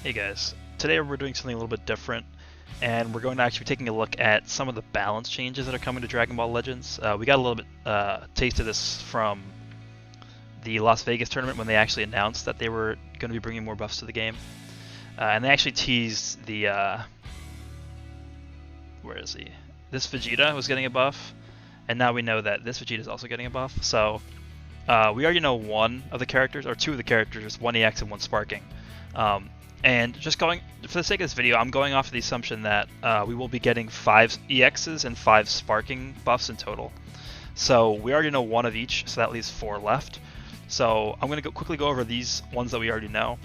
Hey guys, today we're doing something a little bit different, and we're going to actually be taking a look at some of the balance changes that are coming to Dragon Ball Legends. We got a little bit taste of this from the Las Vegas tournament when they actually announced that they were going to be bringing more buffs to the game, and they actually teased the where is he? This Vegeta was getting a buff, and now we know that this Vegeta is also getting a buff. So we already know one of the characters, or two of the characters, one EX and one Sparking. And just going, for the sake of this video, I'm going off of the assumption that we will be getting 5 EXs and 5 Sparking buffs in total. So we already know one of each, so that leaves 4 left. So I'm going to quickly go over these ones that we already know.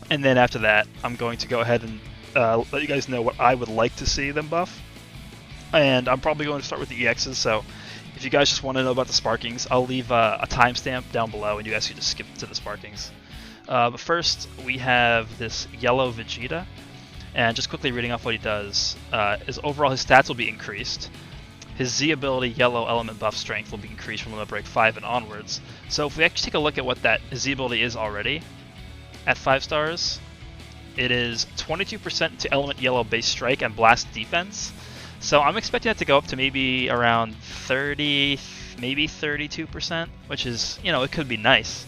And then after that, I'm going to go ahead and let you guys know what I would like to see them buff. And I'm probably going to start with the EXs, so if you guys just want to know about the Sparkings, I'll leave a timestamp down below and you guys can just skip to the Sparkings. But first, we have this yellow Vegeta, and just quickly reading off what he does, is overall his stats will be increased. His Z ability, yellow element buff strength, will be increased from limit break 5 and onwards. So if we actually take a look at what that Z ability is already, at 5 stars, it is 22% to element yellow base strike and blast defense. So I'm expecting that to go up to maybe around 30, maybe 32%, which is, you know, it could be nice.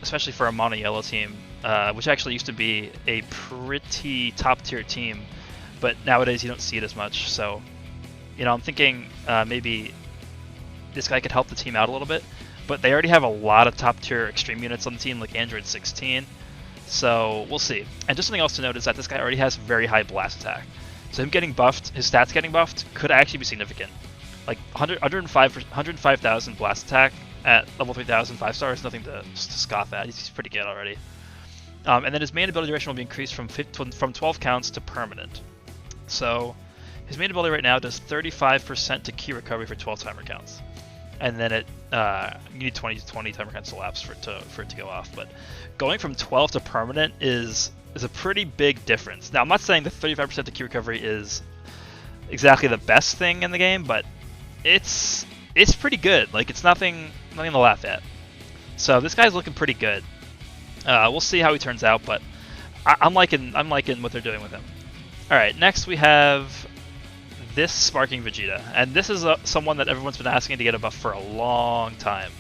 Especially for a mono yellow team, which actually used to be a pretty top tier team, but nowadays you don't see it as much. So, you know, I'm thinking maybe this guy could help the team out a little bit, but they already have a lot of top tier extreme units on the team, like Android 16. So we'll see. And just something else to note is that this guy already has very high blast attack. So him getting buffed, his stats getting buffed, could actually be significant. Like 105,000 blast attack at level 3000, 5 stars, nothing to scoff at. He's pretty good already. And then his main ability duration will be increased from 12 counts to permanent. So his main ability right now does 35% to key recovery for 12 timer counts. And then you need 20 timer counts to lapse for it to go off. But going from 12 to permanent is a pretty big difference. Now I'm not saying that 35% to key recovery is exactly the best thing in the game, but it's pretty good. Like, it's nothing to laugh at. So this guy's looking pretty good. We'll see how he turns out, but I'm liking what they're doing with him. All right, next we have this Sparking Vegeta, and this is someone that everyone's been asking to get a buff for a long time,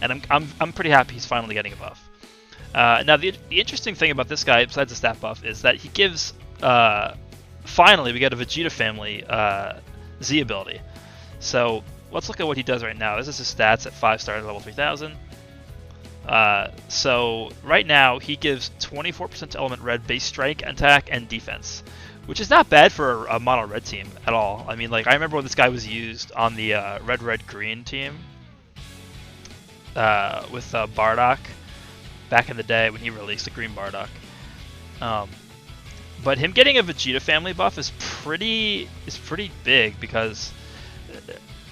and I'm pretty happy he's finally getting a buff. Now the interesting thing about this guy, besides the stat buff, is that he gives finally we get a Vegeta family Z ability. So let's look at what he does right now. This is his stats at 5 stars at level 3000. So right now he gives 24% to element red base strike, attack, and defense, which is not bad for a mono red team at all. I mean, like, I remember when this guy was used on the red green team with Bardock back in the day when he released the green Bardock. But him getting a Vegeta family buff is pretty big, because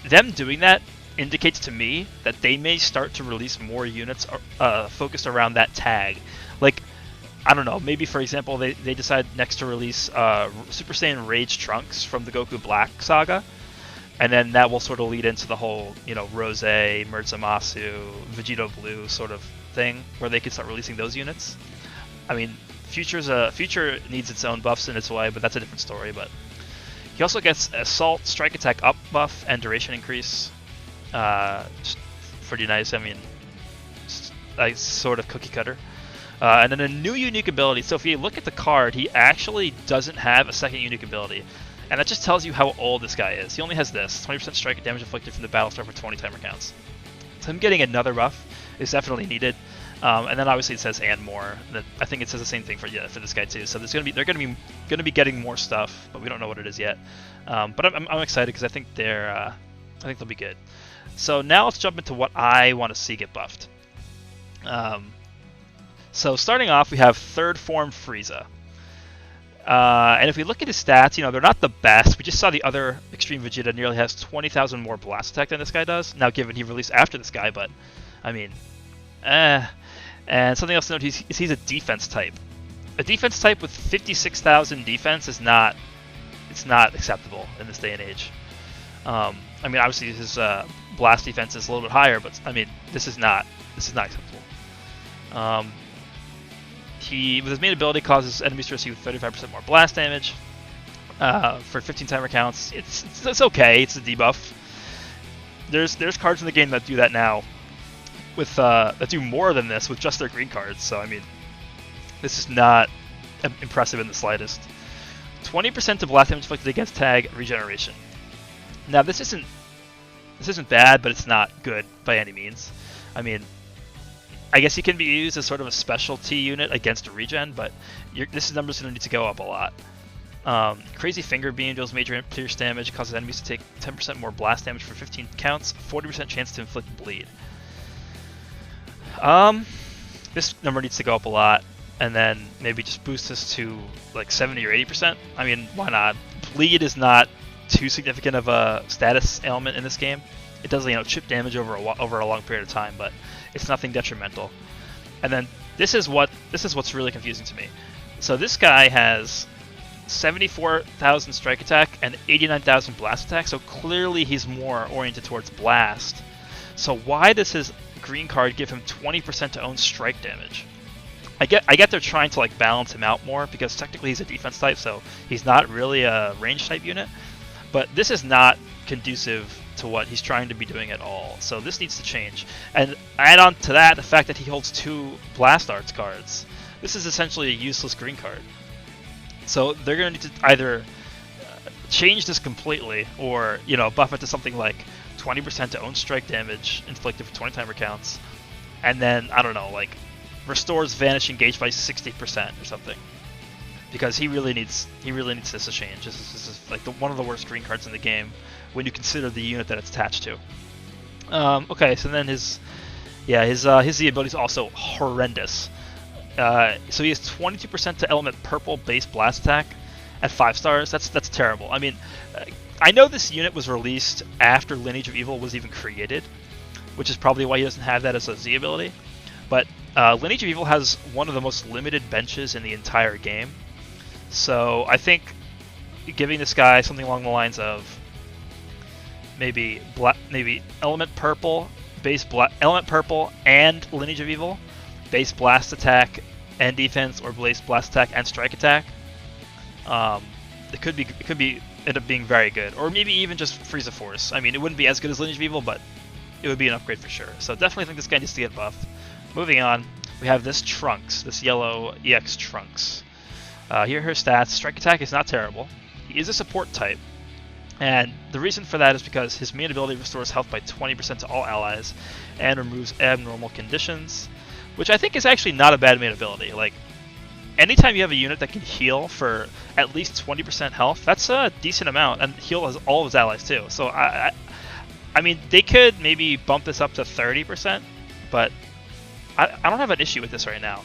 them doing that indicates to me that they may start to release more units focused around that tag. Like, I don't know, maybe for example they decide next to release Super Saiyan Rage Trunks from the Goku Black saga, and then that will sort of lead into the whole, you know, Rose, Murtzamasu, Vegeta Blue sort of thing, where they could start releasing those units. I mean, Future needs its own buffs in its way, but that's a different story. But he also gets Assault, Strike Attack up buff, and duration increase. Pretty nice. I mean, like, sort of cookie cutter. And then a new unique ability. So if you look at the card, he actually doesn't have a second unique ability. And that just tells you how old this guy is. He only has this, 20% strike damage inflicted from the battle star for 20 timer counts. So him getting another buff is definitely needed. And then obviously it says and more. That I think it says the same thing for this guy too. So they're gonna be getting more stuff, but we don't know what it is yet. But I'm excited because I think they'll be good. So now let's jump into what I want to see get buffed. So starting off, we have third form Frieza. And if we look at his stats, you know, they're not the best. We just saw the other Extreme Vegeta nearly has 20,000 more blast attack than this guy does. Now, given he released after this guy, but I mean, And something else to note, he's a defense type. A defense type with 56,000 defense is not acceptable in this day and age. I mean, obviously his blast defense is a little bit higher, but I mean, this is not acceptable. He, with his main ability, causes enemies to receive 35% more blast damage for 15 timer counts. It's okay. It's a debuff. There's cards in the game that do that now, with that do more than this with just their green cards. So I mean, this is not impressive in the slightest. 20% of blast damage inflicted against tag regeneration. Now this isn't bad, but it's not good by any means. I mean, I guess he can be used as sort of a specialty unit against a regen, but this number's going to need to go up a lot. Crazy Finger Beam deals major pierce damage, causes enemies to take 10% more blast damage for 15 counts, 40% chance to inflict bleed. This number needs to go up a lot, and then maybe just boost this to like 70 or 80%. I mean, why not? Bleed is not too significant of a status ailment in this game. It does, chip damage over a long period of time, but it's nothing detrimental. And then this is what's really confusing to me. So this guy has 74,000 strike attack and 89,000 blast attack, so clearly he's more oriented towards blast. So why does his green card give him 20% to own strike damage? I get they're trying to like balance him out more, because technically he's a defense type, so he's not really a range type unit. But this is not conducive to what he's trying to be doing at all, so this needs to change. And add on to that the fact that he holds 2 Blast Arts cards. This is essentially a useless green card. So they're going to need to either change this completely, or buff it to something like 20% to own strike damage inflicted for 20 timer counts, and then I don't know, like restores Vanish Engage by 60% or something. Because he really needs this to change. This is like one of the worst green cards in the game when you consider the unit that it's attached to. Okay, so then his Z ability is also horrendous. So he has 22% to Element Purple base blast attack at 5 stars. That's terrible. I mean, I know this unit was released after Lineage of Evil was even created, which is probably why he doesn't have that as a Z ability. But Lineage of Evil has one of the most limited benches in the entire game. So I think giving this guy something along the lines of maybe Element Purple, Element Purple and Lineage of Evil, base blast attack and defense, or base blast attack and strike attack. It could end up being very good, or maybe even just Frieza Force. I mean, it wouldn't be as good as Lineage of Evil, but it would be an upgrade for sure. So definitely think this guy needs to get buffed. Moving on, we have this Trunks, this yellow EX Trunks. Here are her stats. Strike attack is not terrible. He is a support type, and the reason for that is because his main ability restores health by 20% to all allies and removes abnormal conditions, which I think is actually not a bad main ability. Like, anytime you have a unit that can heal for at least 20% health, that's a decent amount, and heal all of his allies too. So I mean, they could maybe bump this up to 30%, but I don't have an issue with this right now.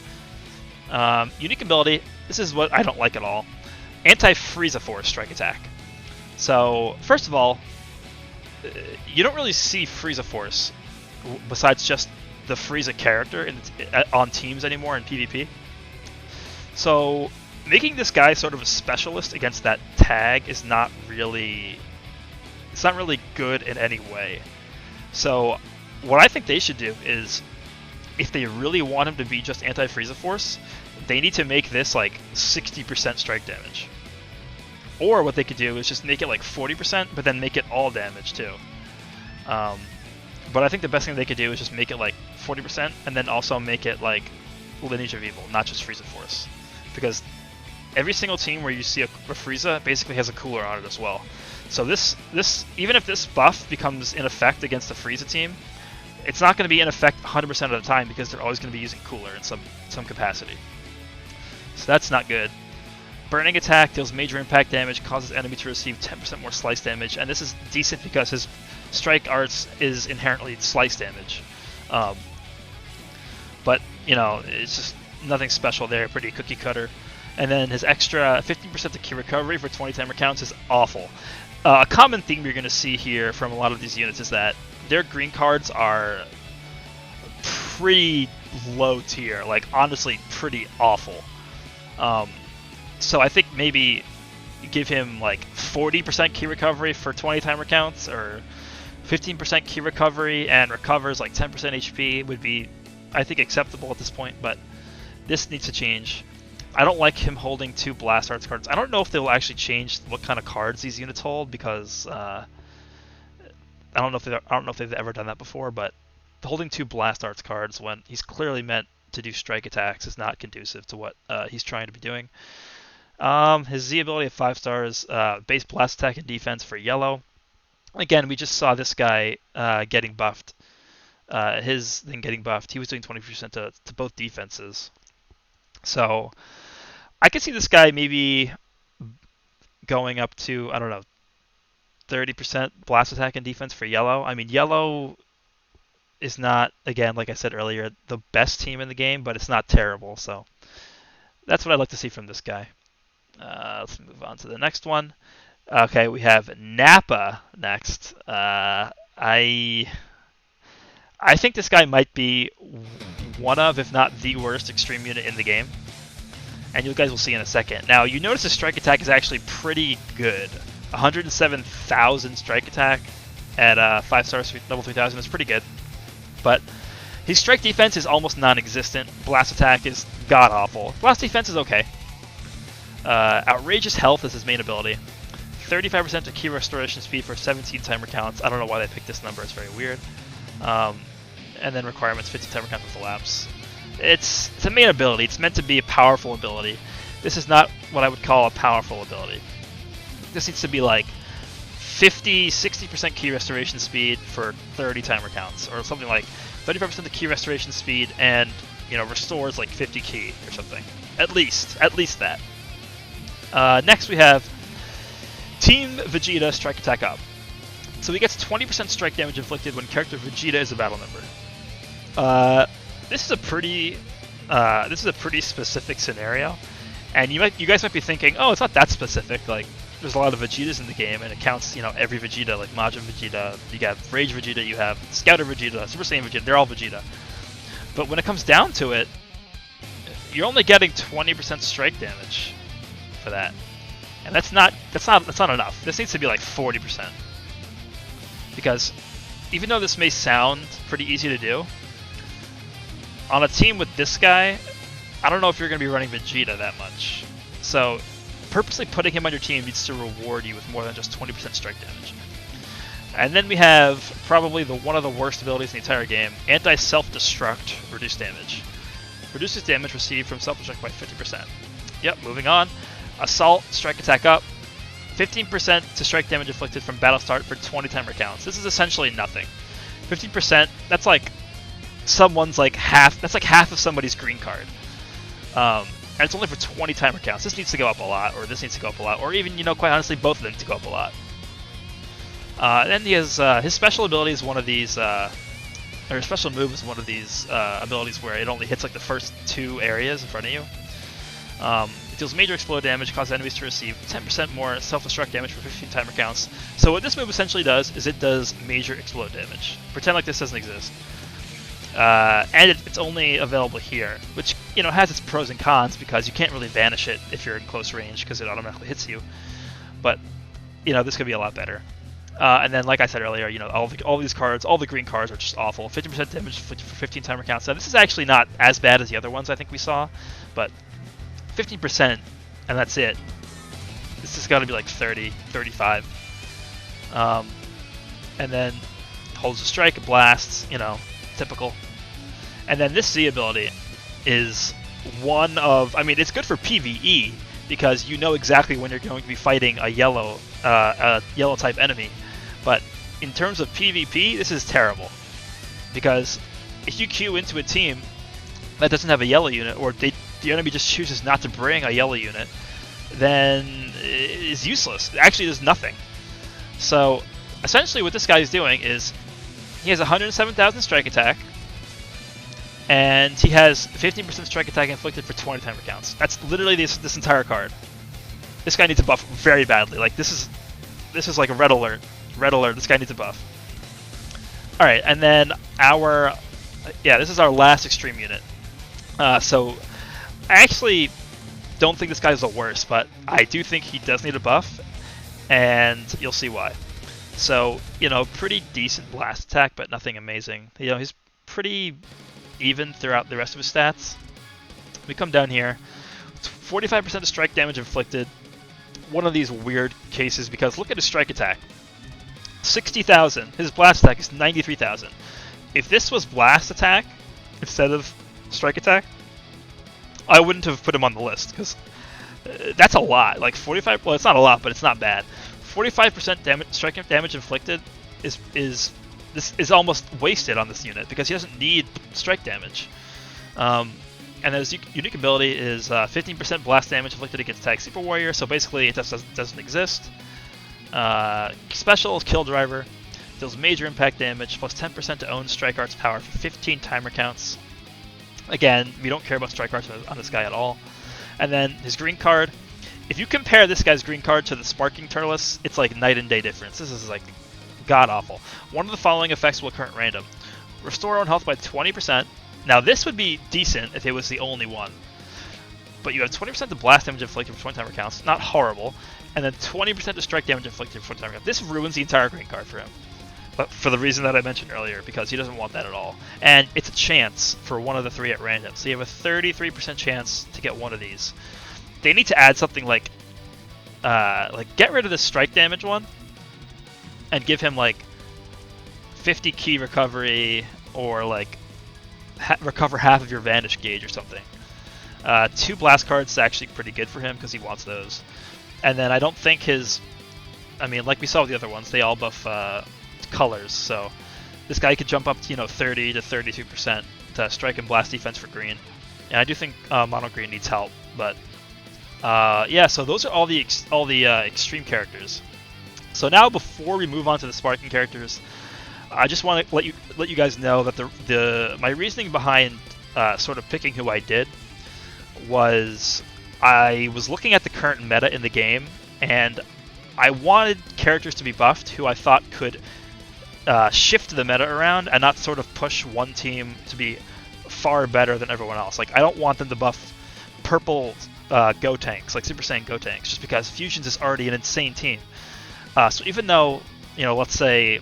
Unique ability, this is what I don't like at all. Anti-Frieza Force strike attack. So, first of all, you don't really see Frieza Force besides just the Frieza character on teams anymore in PvP. So, making this guy sort of a specialist against that tag is not really good in any way. So, what I think they should do is, if they really want him to be just anti-Frieza Force, they need to make this like 60% strike damage. Or what they could do is just make it like 40%, but then make it all damage too. But I think the best thing they could do is just make it like 40%, and then also make it like Lineage of Evil, not just Frieza Force. Because every single team where you see a Frieza basically has a cooler on it as well. So this even if this buff becomes in effect against the Frieza team, it's not going to be in effect 100% of the time, because they're always going to be using cooler in some capacity. So that's not good. Burning attack deals major impact damage, causes enemy to receive 10% more slice damage, and this is decent because his strike arts is inherently slice damage. But, it's just nothing special there, pretty cookie cutter. And then his extra 15% to key recovery for 20 timer counts is awful. A common theme you're going to see here from a lot of these units is that their green cards are pretty low tier, like honestly pretty awful. So I think maybe give him like 40% key recovery for 20 timer counts, or 15% key recovery and recovers like 10% HP would be, I think, acceptable at this point. But This needs to change. I don't like him holding 2 Blast Arts cards. I don't know if they will actually change what kind of cards these units hold, because I don't know if they've ever done that before. But holding 2 Blast Arts cards when he's clearly meant to do strike attacks is not conducive to what he's trying to be doing. His Z ability of 5 stars, base blast attack and defense for yellow. Again, we just saw this guy getting buffed. His thing getting buffed. He was doing 20% to both defenses. So I could see this guy maybe going up to, I don't know, 30% blast attack and defense for yellow. I mean, yellow is not, again, like I said earlier, the best team in the game, but it's not terrible. So that's what I'd like to see from this guy. Let's move on to the next one. Okay, we have Nappa next. I think this guy might be one of, if not the worst extreme unit in the game. And you guys will see in a second. Now, you notice his strike attack is actually pretty good. 107,000 strike attack at 5 stars, level 3000 is pretty good. But his strike defense is almost non-existent. Blast attack is god-awful. Blast defense is okay. Outrageous health is his main ability. 35% to key restoration speed for 17 timer counts. I don't know why they picked this number. It's very weird. And then requirements 15 timer counts with elapse. It's a main ability. It's meant to be a powerful ability. This is not what I would call a powerful ability. This needs to be like 50, 60% key restoration speed for 30 timer counts, or something like 35% of key restoration speed and, you know, restores like 50 key or something. At least that. Next we have Team Vegeta Strike Attack Up. So he gets 20% strike damage inflicted when character Vegeta is a battle member. This is a pretty specific scenario, and you guys might be thinking, oh, it's not that specific. Like, there's a lot of Vegetas in the game, and it counts, you know, every Vegeta, like Majin Vegeta, you got Rage Vegeta, you have Scouter Vegeta, Super Saiyan Vegeta, they're all Vegeta. But when it comes down to it, you're only getting 20% strike damage for that, and that's not enough. This needs to be like 40%, because even though this may sound pretty easy to do, on a team with this guy, I don't know if you're going to be running Vegeta that much. So purposely putting him on your team needs to reward you with more than just 20% strike damage. And then we have probably one of the worst abilities in the entire game, Anti-Self-Destruct, reduce damage. Reduces damage received from self-destruct by 50%. Yep, moving on. Assault, strike attack up. 15% to strike damage inflicted from battle start for 20 timer counts. This is essentially nothing. 15%, that's like someone's like half, that's like half of somebody's green card. And it's only for 20 timer counts. This needs to go up a lot, or this needs to go up a lot, or even, you know, quite honestly, both of them to go up a lot. And then he has, his special ability is one of these, or his special move is one of these abilities where it only hits like the first 2 areas in front of you. It deals major explode damage, causes enemies to receive 10% more self-destruct damage for 15 timer counts. So what this move essentially does is it does major explode damage. Pretend like this doesn't exist. And it's only available here, which, you know, has its pros and cons, because you can't really banish it if you're in close range because it automatically hits you. But, you know, this could be a lot better. And then, like I said earlier, you know, all these cards, all the green cards are just awful. 50% damage for 15 timer counts. Now, this is actually not as bad as the other ones I think we saw, but 15%, and that's it. This has got to be like 30, 35. And then holds a strike, blasts, you know, typical. And then this Z ability is one of, I mean, it's good for PvE, because you know exactly when you're going to be fighting a yellow type enemy. But in terms of PvP, this is terrible, because if you queue into a team that doesn't have a yellow unit, or the enemy just chooses not to bring a yellow unit, then it's useless. It actually does nothing. So essentially what this guy is doing is he has 107,000 strike attack, and he has 15% strike attack inflicted for 20 timer counts. That's literally this entire card. This guy needs a buff very badly. Like, this is like a red alert. Red alert, this guy needs a buff. Alright, and then this is our last extreme unit. So I actually don't think this guy's the worst, but I do think he does need a buff, and you'll see why. So, you know, pretty decent blast attack, but nothing amazing. You know, he's pretty even throughout the rest of his stats. We come down here, 45% of strike damage inflicted. One of these weird cases because look at his strike attack. 60,000. His blast attack is 93,000. If this was blast attack instead of strike attack, I wouldn't have put him on the list because that's a lot. Like 45. Well, it's not a lot, but it's not bad. 45% damage, strike damage inflicted is almost wasted on this unit because he doesn't need strike damage. And his unique ability is 15% blast damage inflicted against Tag Super Warrior, so basically it just doesn't exist. Special is Kill Driver, deals major impact damage, plus 10% to own Strike Art's power for 15 timer counts. Again, we don't care about Strike Arts on this guy at all. And then his green card, if you compare this guy's green card to the Sparking Turles, it's like night and day difference. This is like god-awful. One of the following effects will occur at random. Restore own health by 20%. Now this would be decent if it was the only one. But you have 20% to blast damage inflicted for 20 timer counts, not horrible. And then 20% to strike damage inflicted for 20 timer counts. This ruins the entire green card for him. But for the reason that I mentioned earlier, because he doesn't want that at all. And it's a chance for one of the three at random. So you have a 33% chance to get one of these. They need to add something like get rid of the strike damage one and give him like 50 key recovery or like recover half of your Vanish gauge or something. 2 blast cards is actually pretty good for him because he wants those. And then I don't think his, I mean, like we saw with the other ones, they all buff colors. So this guy could jump up to 30 to 32% to strike and blast defense for green. And I do think mono green needs help, but yeah. So those are all the extreme characters. So now before we move on to the sparking characters, I just want to let you guys know that my reasoning behind sort of picking who I did was I was looking at the current meta in the game, and I wanted characters to be buffed who I thought could shift the meta around and not sort of push one team to be far better than everyone else. Like I don't want them to buff purple Go tanks, like Super Saiyan Go tanks, just because Fusions is already an insane team. So even though, let's say,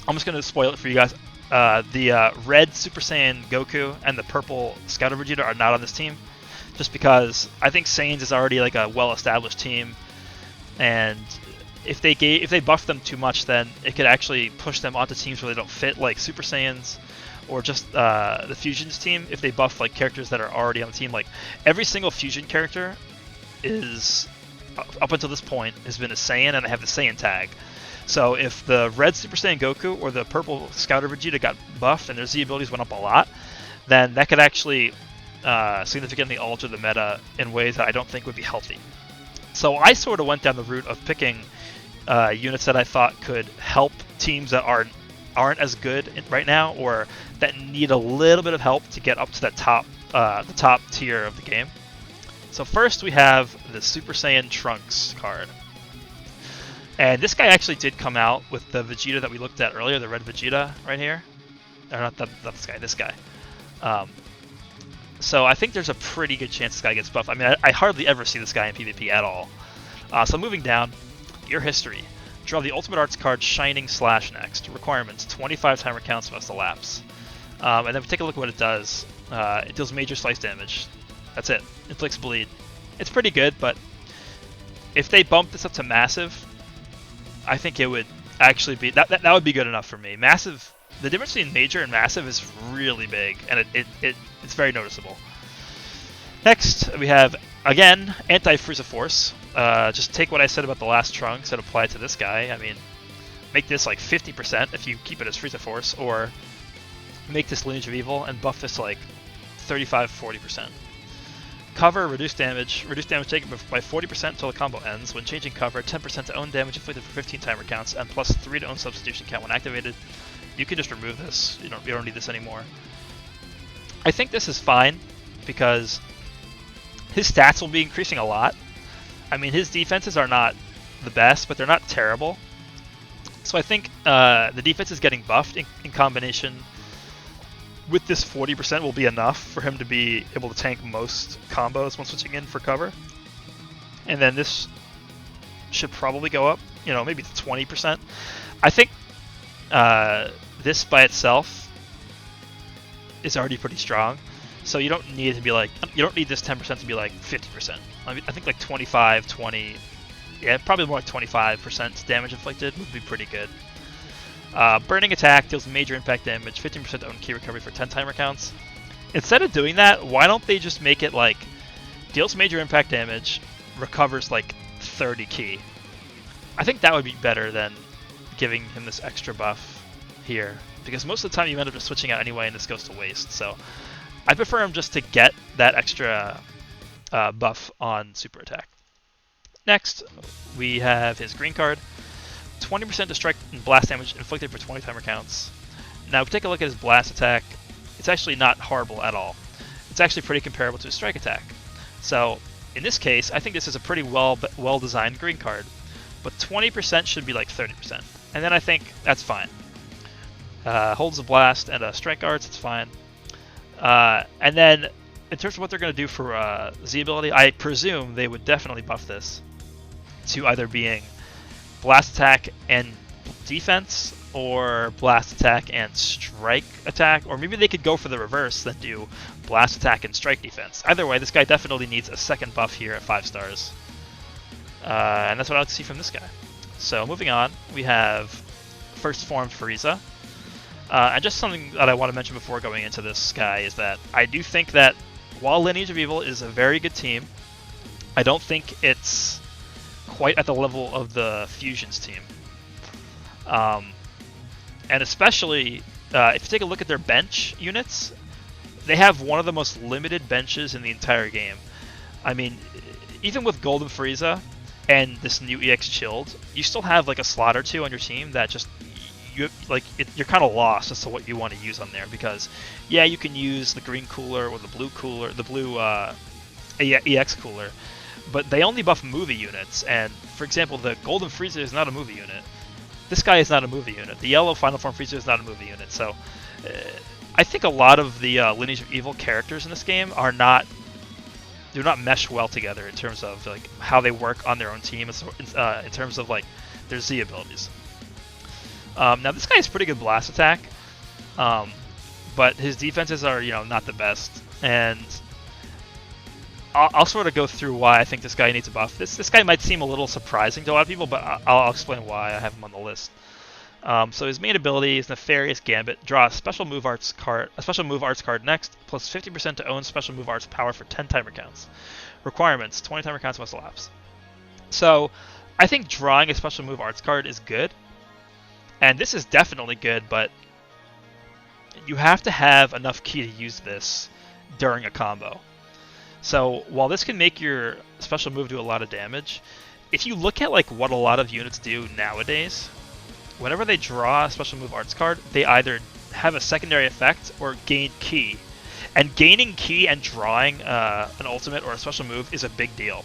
I'm just going to spoil it for you guys, the red Super Saiyan Goku and the purple Scouter Vegeta are not on this team, just because I think Saiyans is already like a well-established team, and if they buff them too much, then it could actually push them onto teams where they don't fit, like Super Saiyans, or just the Fusions team. If they buff like characters that are already on the team, like every single Fusion character is up until this point has been a Saiyan, and they have the Saiyan tag. So if the red Super Saiyan Goku or the purple Scouter Vegeta got buffed and their Z abilities went up a lot, then that could actually significantly alter the meta in ways that I don't think would be healthy. So I sort of went down the route of picking units that I thought could help teams that aren't as good right now, or that need a little bit of help to get up to that the top tier of the game. So first we have the Super Saiyan Trunks card. And this guy actually did come out with the Vegeta that we looked at earlier, the red Vegeta right here. Or not this guy, this guy. So I think there's a pretty good chance this guy gets buffed. I mean, I hardly ever see this guy in PvP at all. So moving down, your history. Draw the Ultimate Arts card Shining Slash next. Requirements, 25 timer counts must elapse. And then we take a look at what it does. It deals major slice damage. That's it. Inflicts bleed. It's pretty good, but if they bump this up to massive, I think it would actually be that would be good enough for me. Massive, the difference between major and massive is really big, and it's very noticeable. Next, we have again anti-Frieza Force. Just take what I said about the last Trunks and apply it to this guy. I mean, make this like 50% if you keep it as Frieza Force, or make this Lineage of Evil and buff this to like 35-40%. Cover, reduce damage taken by 40% until the combo ends. When changing cover, 10% to own damage inflicted for 15 timer counts, and plus 3 to own substitution count when activated. You can just remove this. You don't need this anymore. I think this is fine because his stats will be increasing a lot. I mean, his defenses are not the best, but they're not terrible. So I think the defense is getting buffed in combination with this 40% will be enough for him to be able to tank most combos when switching in for cover. And then this should probably go up, maybe to 20%. I think this by itself is already pretty strong. So you don't need it to be like, you don't need this 10% to be like 50%. I think like 25, 20, yeah, probably more like 25% damage inflicted would be pretty good. Burning attack deals major impact damage, 15% own key recovery for 10 timer counts. Instead of doing that, why don't they just make it like deals major impact damage, recovers like 30 key? I think that would be better than giving him this extra buff here, because most of the time you end up just switching out anyway and this goes to waste. So I prefer him just to get that extra buff on super attack. Next, we have his green card. 20% to strike and blast damage inflicted for 20 timer counts. Now, if we take a look at his blast attack, it's actually not horrible at all. It's actually pretty comparable to his strike attack. So, in this case, I think this is a pretty well-designed green card. But 20% should be like 30%. And then I think that's fine. Holds a blast and a strike arts, it's fine. And then, in terms of what they're going to do for Z ability, I presume they would definitely buff this to either being blast attack and defense, or blast attack and strike attack, or maybe they could go for the reverse, then do blast attack and strike defense. Either way, this guy definitely needs a second buff here at 5 stars. And that's what I like to see from this guy. So moving on, we have first form Frieza. And just something that I want to mention before going into this guy is that I do think that while Lineage of Evil is a very good team, I don't think it's quite at the level of the Fusions team. And especially, if you take a look at their bench units, they have one of the most limited benches in the entire game. I mean, even with Golden Frieza and this new EX Chilled, you still have like a slot or two on your team that just, you're kind of lost as to what you want to use on there, because yeah, you can use the green cooler or the blue cooler, the blue EX cooler, but they only buff movie units. And for example, the Golden Frieza is not a movie unit. This guy is not a movie unit. The yellow Final Form Frieza is not a movie unit. So I think a lot of the Lineage of Evil characters in this game do not mesh well together in terms of like how they work on their own team, in terms of like their Z abilities. Now this guy has pretty good blast attack, but his defenses are not the best, and I'll sort of go through why I think this guy needs a buff. This guy might seem a little surprising to a lot of people, but I'll explain why I have him on the list. So his main ability is Nefarious Gambit. Draw a special move arts card next, plus 50% to own special move arts power for 10 timer counts. Requirements: 20 timer counts must elapse. So I think drawing a special move arts card is good, and this is definitely good, but you have to have enough key to use this during a combo. So while this can make your special move do a lot of damage, if you look at like what a lot of units do nowadays, whenever they draw a special move arts card, they either have a secondary effect or gain key. And gaining key and drawing an ultimate or a special move is a big deal,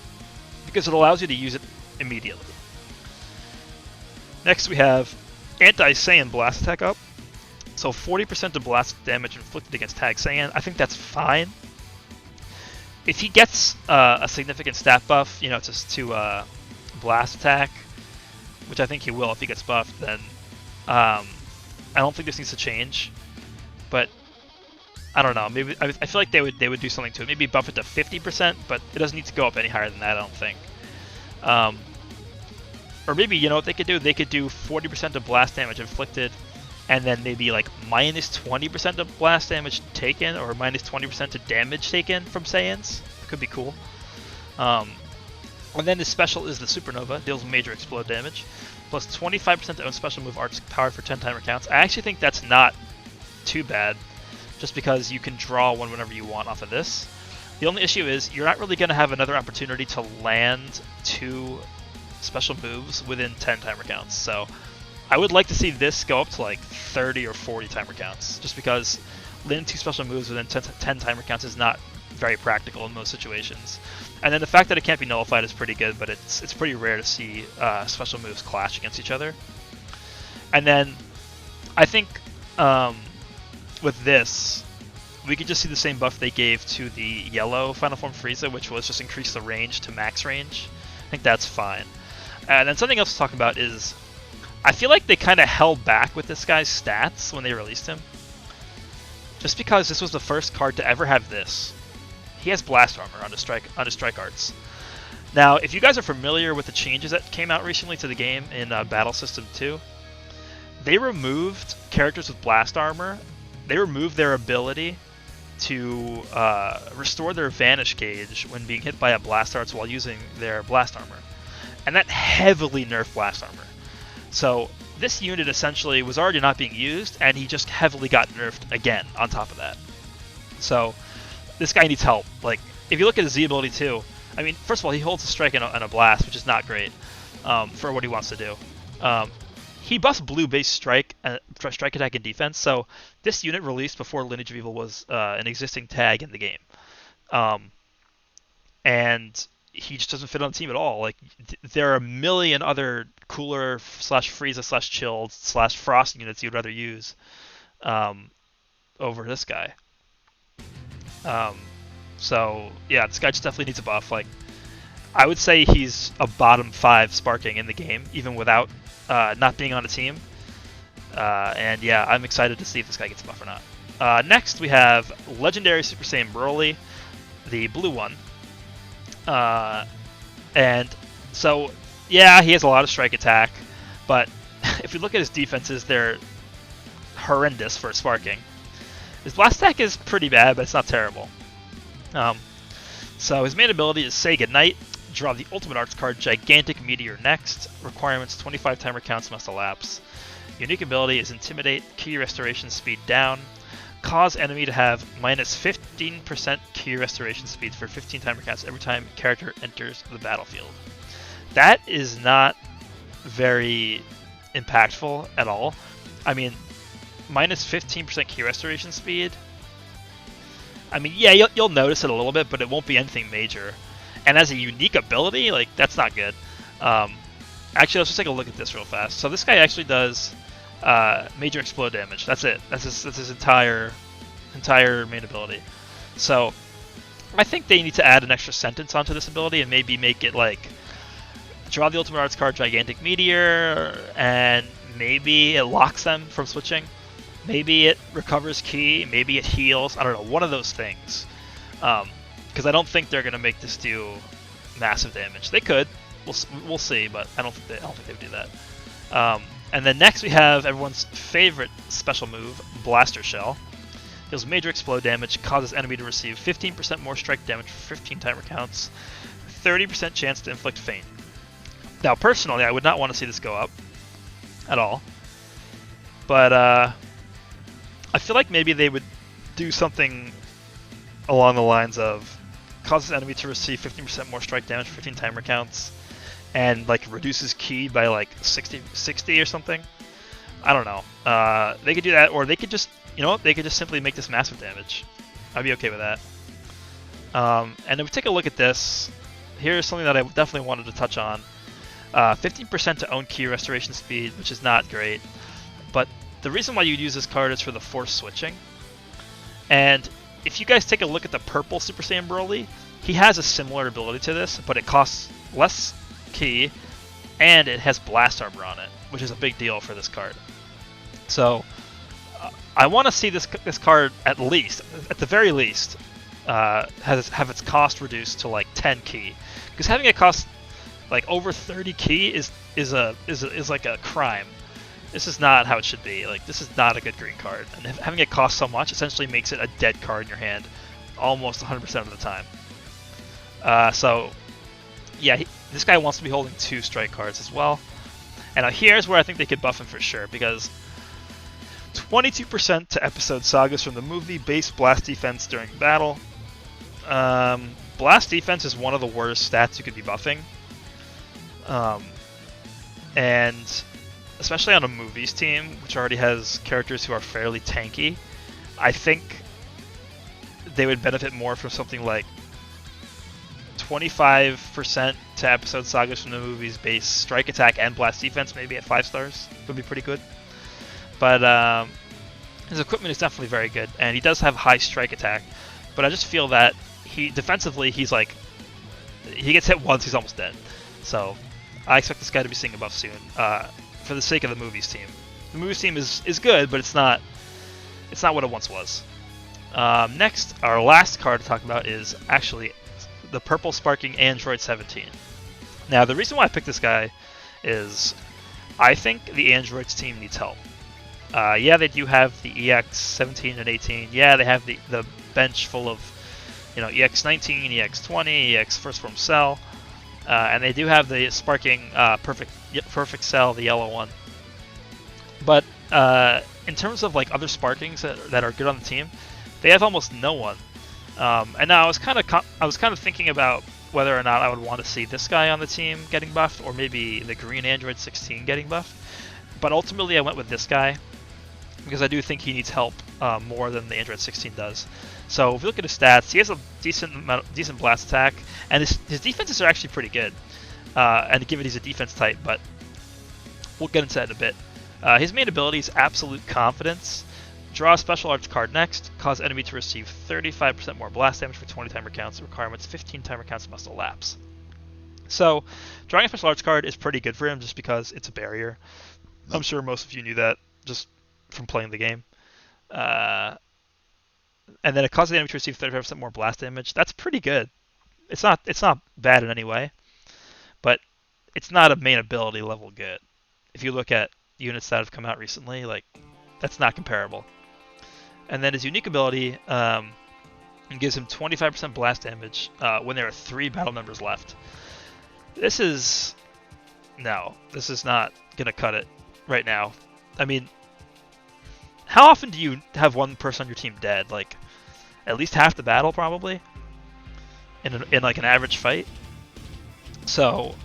because it allows you to use it immediately. Next we have Anti-Saiyan Blast Attack up. So 40% of blast damage inflicted against Tag Saiyan. I think that's fine. If he gets a significant stat buff, to blast attack, which I think he will if he gets buffed, then I don't think this needs to change. But I don't know. Maybe I feel like they would do something to it. Maybe buff it to 50%, but it doesn't need to go up any higher than that, I don't think. Or maybe what they could do? They could do 40% of blast damage inflicted, and then maybe like minus 20% of blast damage taken, or minus 20% of damage taken from Saiyans. Could be cool. And then the special is the Supernova, deals major explode damage, plus 25% to own special move arts power for 10 timer counts. I actually think that's not too bad, just because you can draw one whenever you want off of this. The only issue is you're not really going to have another opportunity to land 2 special moves within 10 timer counts. So I would like to see this go up to like 30 or 40 timer counts, just because landing 2 special moves within 10 timer counts is not very practical in most situations. And then the fact that it can't be nullified is pretty good, but it's pretty rare to see special moves clash against each other. And then I think with this, we could just see the same buff they gave to the yellow Final Form Frieza, which was just increase the range to max range. I think that's fine. And then something else to talk about is, I feel like they kind of held back with this guy's stats when they released him. just because this was the first card to ever have this. He has blast armor on his strike arts. Now, if you guys are familiar with the changes that came out recently to the game in Battle System 2, they removed characters with blast armor. They removed their ability to restore their vanish gauge when being hit by a blast arts while using their blast armor. And that heavily nerfed blast armor. So this unit essentially was already not being used, and he just heavily got nerfed again on top of that. So this guy needs help. Like, if you look at his Z ability too, I mean, first of all, he holds a strike and a blast, which is not great for what he wants to do. He buffs blue base strike attack and defense, so this unit released before Lineage of Evil was an existing tag in the game. And he just doesn't fit on the team at all. Like, there are a million other cooler / Frieza / chilled / frost units you'd rather use over this guy. So yeah, this guy just definitely needs a buff. Like, I would say he's a bottom 5 sparking in the game, even without not being on a team. And yeah, I'm excited to see if this guy gets a buff or not. Next, we have Legendary Super Saiyan Broly, the blue one. And so, yeah, he has a lot of strike attack, but if you look at his defenses, they're horrendous for sparking. His blast attack is pretty bad, but it's not terrible. So his main ability is Say Goodnight. Draw the Ultimate Arts card, Gigantic Meteor next. Requirements: 25 timer counts must elapse. Unique ability is Intimidate, Ki Restoration Speed down. Cause enemy to have minus 15% Ki Restoration Speed for 15 timer counts every time character enters the battlefield. That is not very impactful at all. I mean, minus 15% Ki Restoration Speed. I mean, yeah, you'll notice it a little bit, but it won't be anything major. And as a unique ability, like, that's not good. Actually, let's just take a look at this real fast. So this guy actually does major explode damage. That's it. That's his entire main ability. So I think they need to add an extra sentence onto this ability and maybe make it like draw the Ultimate Arts card, Gigantic Meteor, and maybe it locks them from switching. Maybe it recovers Ki. Maybe it heals. I don't know. One of those things. Because I don't think they're gonna make this do massive damage. They could. We'll see, but I don't think they would do that. And then next we have everyone's favorite special move, Blaster Shell. Deals major explode damage, causes enemy to receive 15% more strike damage for 15 timer counts, 30% chance to inflict faint. Now, personally, I would not want to see this go up at all, but I feel like maybe they would do something along the lines of causes enemy to receive 15% more strike damage for 15 timer counts, and like reduces Ki by like 60 or something. I don't know. They could do that, or they could just, they could just simply make this massive damage. I'd be okay with that. And if we take a look at this, here's something that I definitely wanted to touch on. 15% to own Ki restoration speed, which is not great. But the reason why you'd use this card is for the force switching. And if you guys take a look at the purple Super Saiyan Broly, he has a similar ability to this, but it costs less Ki, and it has blast armor on it, which is a big deal for this card. So I want to see this card at the very least, have its cost reduced to like 10 Ki, because having it cost like over 30 Ki is like a crime. This is not how it should be. Like, this is not a good green card, and having it cost so much essentially makes it a dead card in your hand almost 100% of the time. So yeah, this guy wants to be holding 2 strike cards as well. And here's where I think they could buff him for sure, because 22% to episode sagas from the movie, base blast defense during battle. Blast defense is one of the worst stats you could be buffing. And especially on a movies team, which already has characters who are fairly tanky, I think they would benefit more from something like 25% to episode sagas from the movies, base strike attack and blast defense, maybe at 5 stars. Would be pretty good. But his equipment is definitely very good, and he does have high strike attack. But I just feel that defensively, he's like, he gets hit once, he's almost dead. So I expect this guy to be seeing a buff soon, for the sake of the movies team. The movies team is good, but it's not what it once was. Next, our last card to talk about is actually the purple sparking Android 17. Now, the reason why I picked this guy is I think the Androids team needs help. Yeah, they do have the EX 17 and 18. Yeah, they have the bench full of, EX 19, EX 20, EX First Form Cell, and they do have the sparking perfect Cell, the yellow one. But in terms of like other sparkings that are good on the team, they have almost no one. And now I was kind of thinking about whether or not I would want to see this guy on the team getting buffed, or maybe the green Android 16 getting buffed. But ultimately, I went with this guy because I do think he needs help more than the Android 16 does. So if you look at his stats, he has a decent blast attack, and his defenses are actually pretty good. And given he's a defense type, but we'll get into that in a bit. His main ability is Absolute Confidence. Draw a special arts card next. Cause enemy to receive 35% more blast damage for 20 timer counts. Requirements 15 timer counts must elapse. So, drawing a special arts card is pretty good for him just because it's a barrier. I'm sure most of you knew that just from playing the game. And then it causes the enemy to receive 35% more blast damage. That's pretty good. It's not bad in any way, but it's not a main ability level good. If you look at units that have come out recently, like that's not comparable. And then his unique ability gives him 25% blast damage when there are 3 battle members left. This is not gonna cut it right now. I mean, how often do you have one person on your team dead? Like, at least half the battle probably in like an average fight. So,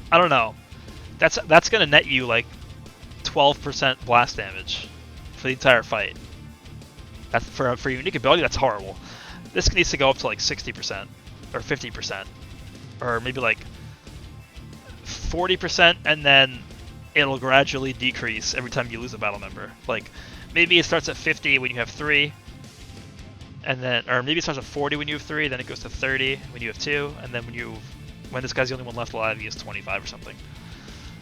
I don't know. That's gonna net you like 12% blast damage for the entire fight. That's for unique ability. That's horrible. This needs to go up to like 60% or 50%, or maybe like 40%, and then it'll gradually decrease every time you lose a battle member. Like maybe it starts at 50 when you have 3, and then, or maybe it starts at 40 when you have 3, then it goes to 30 when you have 2, and then when this guy's the only one left alive, he has 25 or something.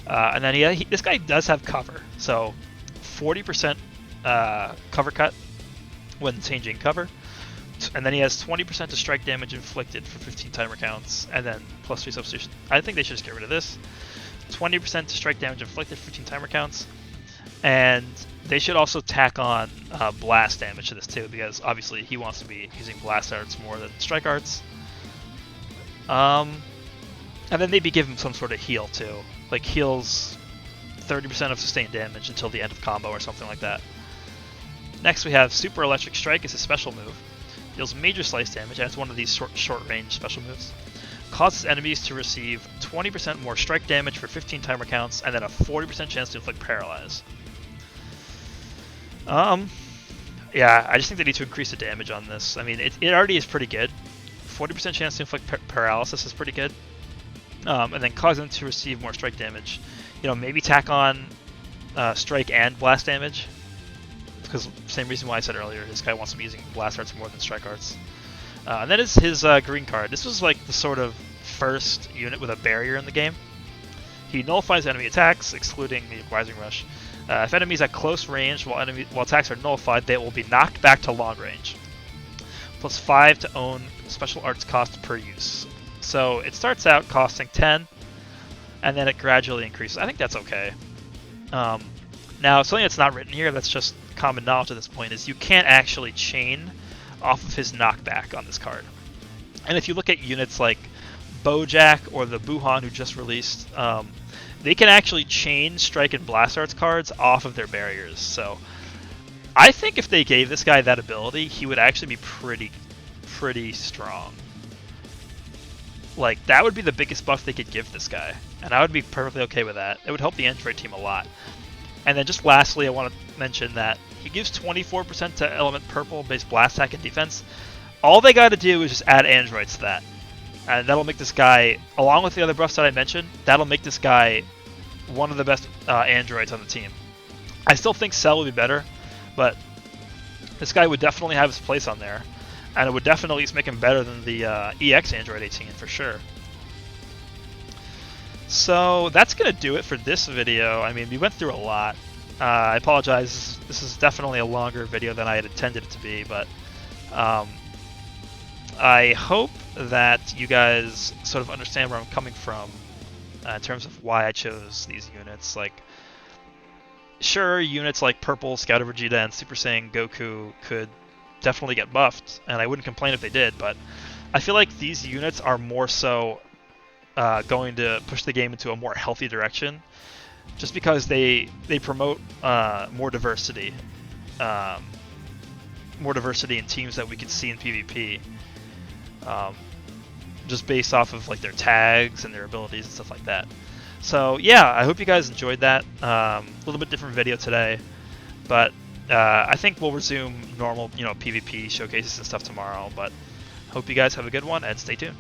And then this guy does have cover, so 40% cover cut when changing cover, and then he has 20% to strike damage inflicted for 15 timer counts, and then plus 3 substitution. I think they should just get rid of this. 20% to strike damage inflicted for 15 timer counts, and they should also tack on blast damage to this too, because obviously he wants to be using blast arts more than strike arts. And then maybe give him some sort of heal too, like heals 30% of sustained damage until the end of combo or something like that. Next we have Super Electric Strike as a special move. Deals major slice damage, and it's one of these short range special moves. Causes enemies to receive 20% more strike damage for 15 timer counts, and then a 40% chance to inflict paralyze. Yeah, I just think they need to increase the damage on this. I mean, it already is pretty good. 40% chance to inflict paralysis is pretty good. And then cause them to receive more strike damage. Maybe tack on strike and blast damage. Because same reason why I said earlier, this guy wants to be using blast arts more than strike arts. And that is his green card. This was like the sort of first unit with a barrier in the game. He nullifies enemy attacks, excluding the Rising Rush. If enemies at close range while attacks are nullified, they will be knocked back to long range. Plus 5 to own special arts cost per use. So it starts out costing 10, and then it gradually increases. I think that's okay. Now, something that's not written here, that's just common knowledge at this point, is you can't actually chain off of his knockback on this card. And if you look at units like Bojack or the Buhan who just released, they can actually chain strike and blast arts cards off of their barriers. So I think if they gave this guy that ability, he would actually be pretty strong. Like, that would be the biggest buff they could give this guy, and I would be perfectly okay with that. It would help the Android team a lot. And then just lastly, I want to mention that he gives 24% to Element Purple based blast attack and defense. All they got to do is just add androids to that. And that'll make this guy, along with the other buffs that I mentioned, that'll make this guy one of the best androids on the team. I still think Cell would be better, but this guy would definitely have his place on there. And it would definitely at least make him better than the EX Android 18 for sure. So that's going to do it for this video. I mean, we went through a lot. I apologize. This is definitely a longer video than I had intended it to be, but Um, I hope that you guys sort of understand where I'm coming from in terms of why I chose these units. Like, sure, units like Purple, Scout of Vegeta, and Super Saiyan Goku could definitely get buffed, and I wouldn't complain if they did, but I feel like these units are more so going to push the game into a more healthy direction, just because they promote more diversity. More diversity in teams that we can see in PvP. Just based off of like their tags and their abilities and stuff like that. So yeah, I hope you guys enjoyed that. A little bit different video today, but I think we'll resume normal, PvP showcases and stuff tomorrow. But hope you guys have a good one and stay tuned.